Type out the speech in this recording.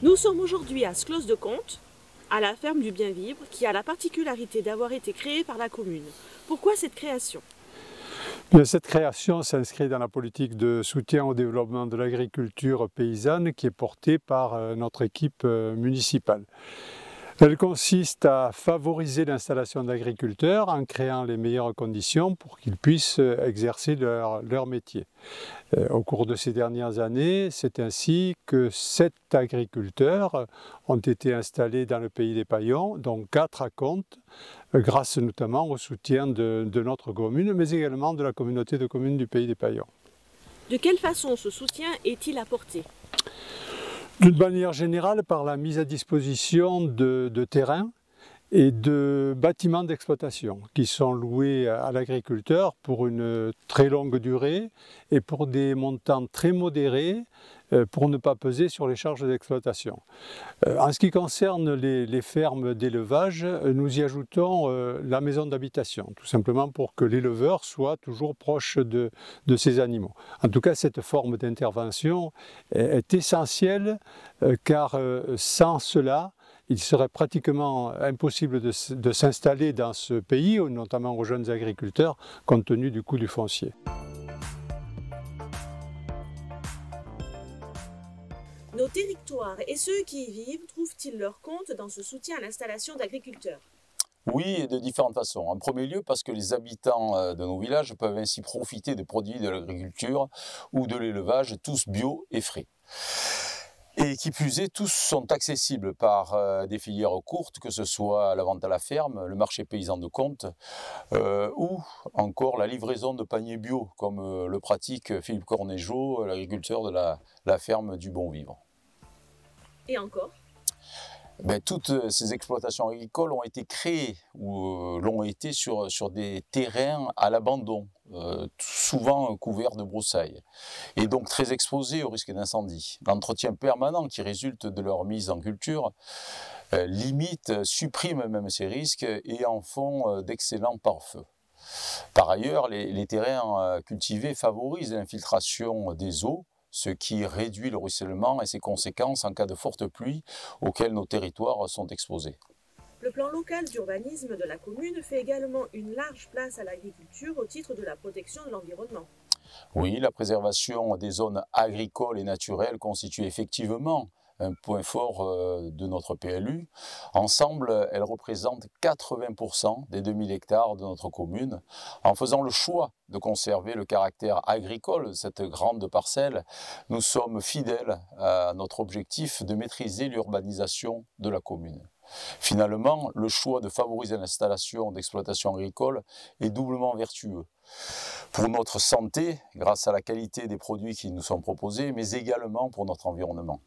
Nous sommes aujourd'hui à Sclos-de-Conte, à la ferme du Bien Vivre, qui a la particularité d'avoir été créée par la commune. Pourquoi cette création? Cette création s'inscrit dans la politique de soutien au développement de l'agriculture paysanne qui est portée par notre équipe municipale. Elle consiste à favoriser l'installation d'agriculteurs en créant les meilleures conditions pour qu'ils puissent exercer leur métier. Au cours de ces dernières années, c'est ainsi que 7 agriculteurs ont été installés dans le pays des Paillons, dont 4 à Contes, grâce notamment au soutien de notre commune, mais également de la communauté de communes du pays des Paillons. De quelle façon ce soutien est-il apporté? D'une manière générale, par la mise à disposition de terrains et de bâtiments d'exploitation qui sont loués à l'agriculteur pour une très longue durée et pour des montants très modérés pour ne pas peser sur les charges d'exploitation. En ce qui concerne les fermes d'élevage, nous y ajoutons la maison d'habitation, tout simplement pour que l'éleveur soit toujours proche de ses animaux. En tout cas, cette forme d'intervention est essentielle car sans cela, il serait pratiquement impossible de s'installer dans ce pays, notamment aux jeunes agriculteurs, compte tenu du coût du foncier. Nos territoires et ceux qui y vivent trouvent-ils leur compte dans ce soutien à l'installation d'agriculteurs? Oui, et de différentes façons. En premier lieu, parce que les habitants de nos villages peuvent ainsi profiter des produits de l'agriculture ou de l'élevage, tous bio et frais. Et qui plus est, tous sont accessibles par des filières courtes, que ce soit la vente à la ferme, le marché paysan de Contes, ou encore la livraison de paniers bio, comme le pratique Philippe Cornejo, l'agriculteur de la ferme du Bon Vivre. Et encore? Toutes ces exploitations agricoles ont été créées ou l'ont été sur des terrains à l'abandon, souvent couverts de broussailles, et donc très exposés au risque d'incendie. L'entretien permanent qui résulte de leur mise en culture limite, supprime même ces risques et en font d'excellents pare-feu. Par ailleurs, les terrains cultivés favorisent l'infiltration des eaux, ce qui réduit le ruissellement et ses conséquences en cas de fortes pluies auxquelles nos territoires sont exposés. Le plan local d'urbanisme de la commune fait également une large place à l'agriculture au titre de la protection de l'environnement. Oui, la préservation des zones agricoles et naturelles constitue effectivement un point fort de notre PLU. Ensemble, elles représentent 80% des 2000 hectares de notre commune. En faisant le choix de conserver le caractère agricole de cette grande parcelle, nous sommes fidèles à notre objectif de maîtriser l'urbanisation de la commune. Finalement, le choix de favoriser l'installation d'exploitations agricoles est doublement vertueux. Pour notre santé, grâce à la qualité des produits qui nous sont proposés, mais également pour notre environnement.